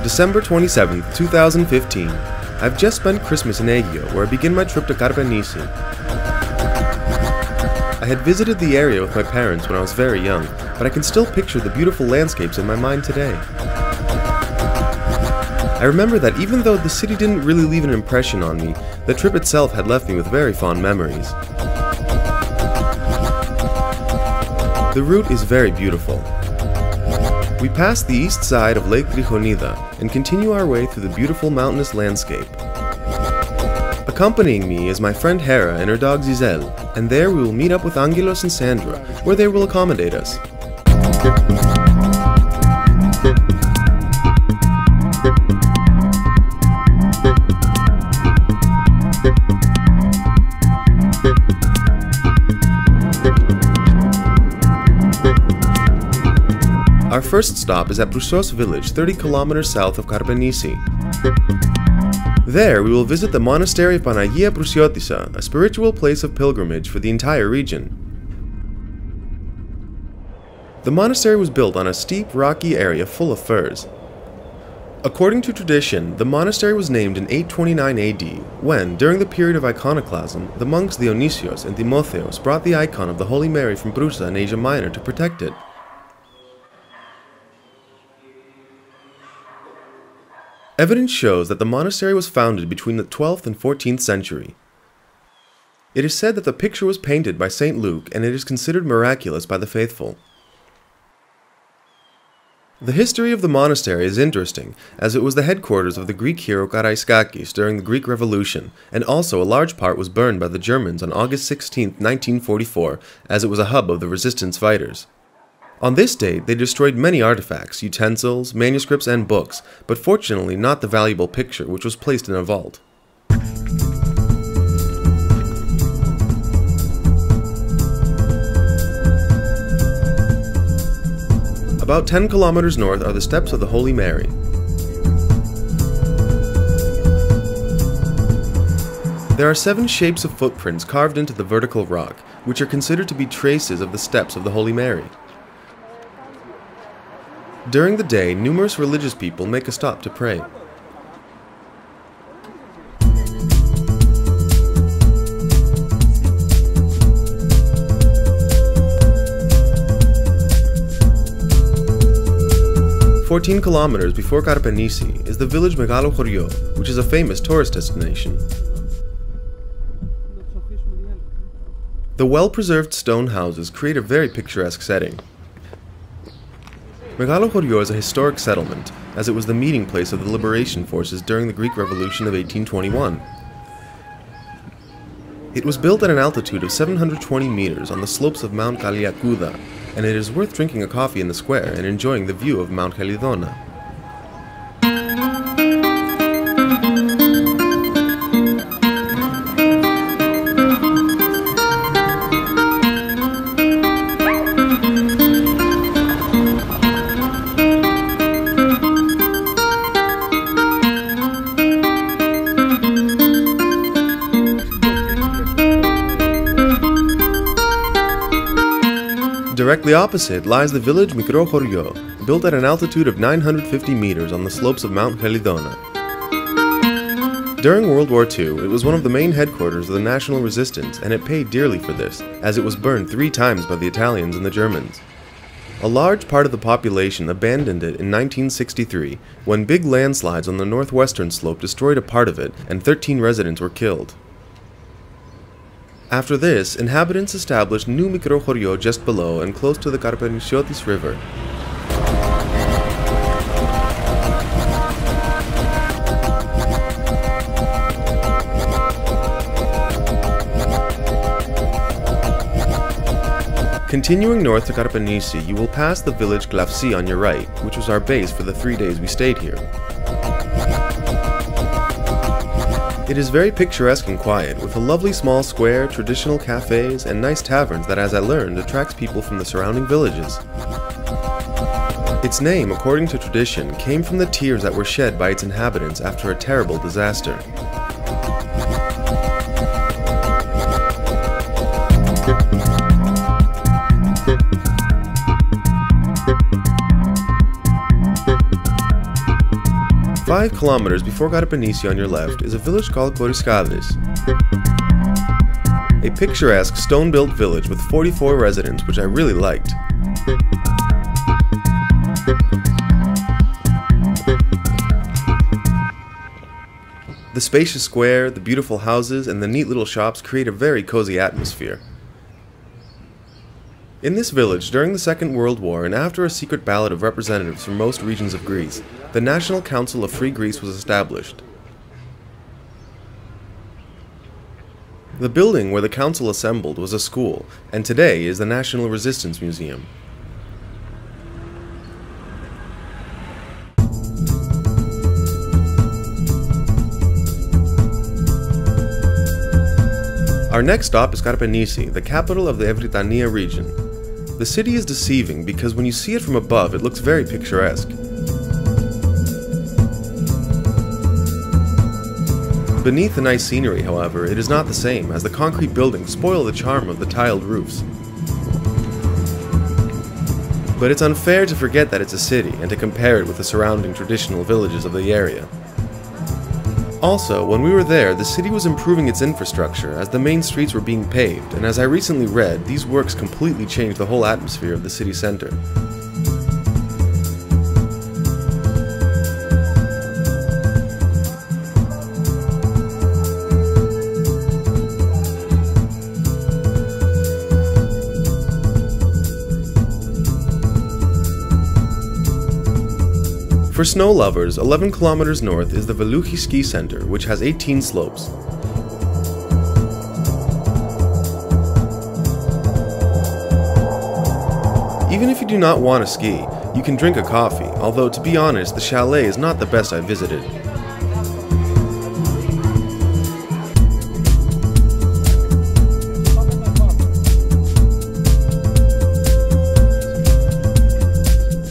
December 27, 2015. I've just spent Christmas in Aegio, where I begin my trip to Karpenisi. I had visited the area with my parents when I was very young, but I can still picture the beautiful landscapes in my mind today. I remember that even though the city didn't really leave an impression on me, the trip itself had left me with very fond memories. The route is very beautiful. We pass the east side of Lake Grijonida and continue our way through the beautiful mountainous landscape. Accompanying me is my friend Hera and her dog Zizel, and there we will meet up with Angelos and Sandra, where they will accommodate us. Our first stop is at Brusos village, 30 kilometers south of Karpenisi. There, we will visit the Monastery of Panagia Brusiotissa, a spiritual place of pilgrimage for the entire region. The monastery was built on a steep, rocky area full of firs. According to tradition, the monastery was named in 829 AD, when, during the period of iconoclasm, the monks Dionysios and Timotheos brought the icon of the Holy Mary from Brusa in Asia Minor to protect it. Evidence shows that the monastery was founded between the 12th and 14th century. It is said that the picture was painted by St. Luke, and it is considered miraculous by the faithful. The history of the monastery is interesting, as it was the headquarters of the Greek hero Karaiskakis during the Greek Revolution, and also a large part was burned by the Germans on August 16, 1944, as it was a hub of the resistance fighters. On this date, they destroyed many artifacts, utensils, manuscripts, and books, but fortunately not the valuable picture, which was placed in a vault. About 10 kilometers north are the steps of the Holy Mary. There are 7 shapes of footprints carved into the vertical rock, which are considered to be traces of the steps of the Holy Mary. During the day, numerous religious people make a stop to pray. "14 kilometers before Karpenisi is the village Megalo, which is a famous tourist destination. The well-preserved stone houses create a very picturesque setting. Megalo is a historic settlement, as it was the meeting place of the liberation forces during the Greek Revolution of 1821. It was built at an altitude of 720 meters on the slopes of Mount Kaliakuda, and it is worth drinking a coffee in the square and enjoying the view of Mount Helidona. Directly opposite lies the village Migrole, built at an altitude of 950 meters on the slopes of Mount Helidona. During World War II, it was one of the main headquarters of the National Resistance, and it paid dearly for this, as it was burned 3 times by the Italians and the Germans. A large part of the population abandoned it in 1963, when big landslides on the northwestern slope destroyed a part of it, and 13 residents were killed. After this, inhabitants established new Migrole just below and close to the Karpenisi River. Continuing north to Karpenisi, you will pass the village Klavsi on your right, which was our base for the 3 days we stayed here. It is very picturesque and quiet, with a lovely small square, traditional cafes, and nice taverns that, as I learned, attracts people from the surrounding villages. Its name, according to tradition, came from the tears that were shed by its inhabitants after a terrible disaster. 5 kilometers before Karpenisi on your left is a village called Koriskadris, a picturesque stone-built village with 44 residents, which I really liked. The spacious square, the beautiful houses, and the neat little shops create a very cozy atmosphere. In this village, during the Second World War and after a secret ballot of representatives from most regions of Greece, the National Council of Free Greece was established. The building where the council assembled was a school, and today is the National Resistance Museum. Our next stop is Karpenisi, the capital of the Evrytania region. The city is deceiving because when you see it from above, it looks very picturesque. Beneath the nice scenery, however, it is not the same, as the concrete buildings spoil the charm of the tiled roofs. But it's unfair to forget that it's a city and to compare it with the surrounding traditional villages of the area. Also, when we were there, the city was improving its infrastructure as the main streets were being paved, and as I recently read, these works completely changed the whole atmosphere of the city center. For snow lovers, 11 kilometers north is the Valuki Ski Center, which has 18 slopes. Even if you do not want to ski, you can drink a coffee, although to be honest, the chalet is not the best I visited.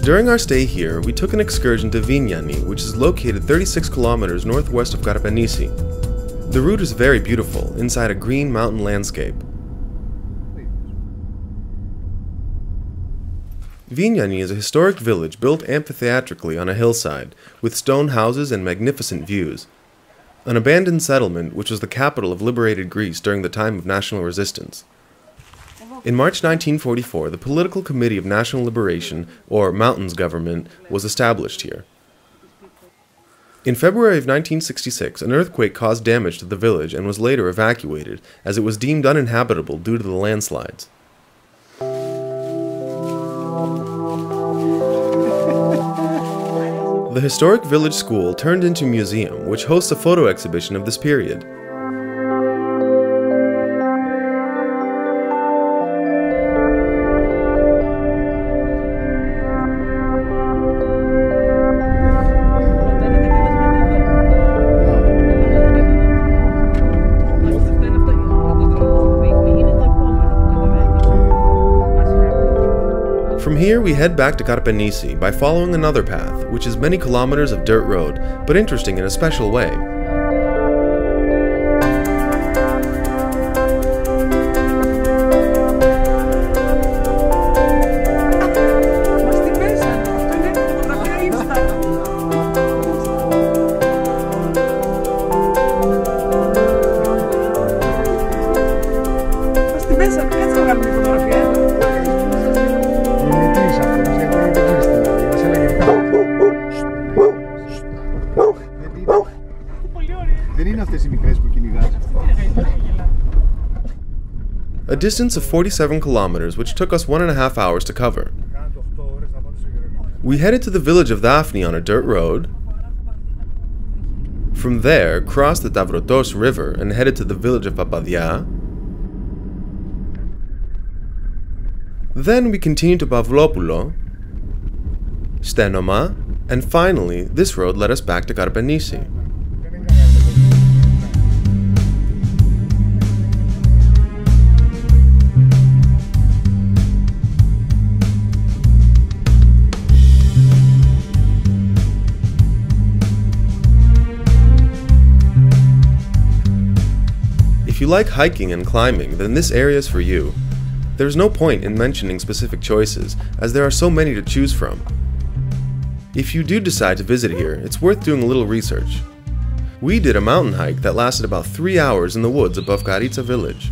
During our stay here, we took an excursion to Vignani, which is located 36 kilometers northwest of Karpenisi. The route is very beautiful, inside a green mountain landscape. Vignani is a historic village built amphitheatrically on a hillside, with stone houses and magnificent views. An abandoned settlement which was the capital of liberated Greece during the time of national resistance. In March 1944, the Political Committee of National Liberation, or Mountains Government, was established here. In February of 1966, an earthquake caused damage to the village and was later evacuated, as it was deemed uninhabitable due to the landslides. The historic village school turned into a museum, which hosts a photo exhibition of this period. From here we head back to Karpenisi by following another path, which is many kilometers of dirt road, but interesting in a special way. A distance of 47 kilometers, which took us 1.5 hours to cover. We headed to the village of Daphne on a dirt road. From there, crossed the Tavrotos River and headed to the village of Papadia. Then we continued to Pavlopulo, Stenoma, and finally, this road led us back to Karpenisi. If you like hiking and climbing, then this area is for you. There's no point in mentioning specific choices, as there are so many to choose from. If you do decide to visit here, it's worth doing a little research. We did a mountain hike that lasted about 3 hours in the woods above Garița village.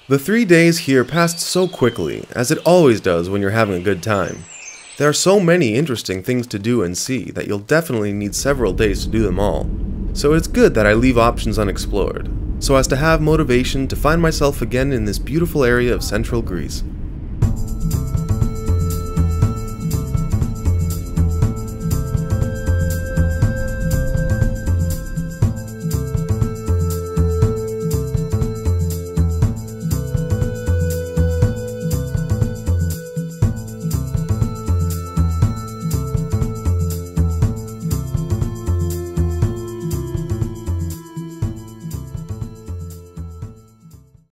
The 3 days here passed so quickly, as it always does when you're having a good time. There are so many interesting things to do and see that you'll definitely need several days to do them all. So it's good that I leave options unexplored, so as to have motivation to find myself again in this beautiful area of central Greece.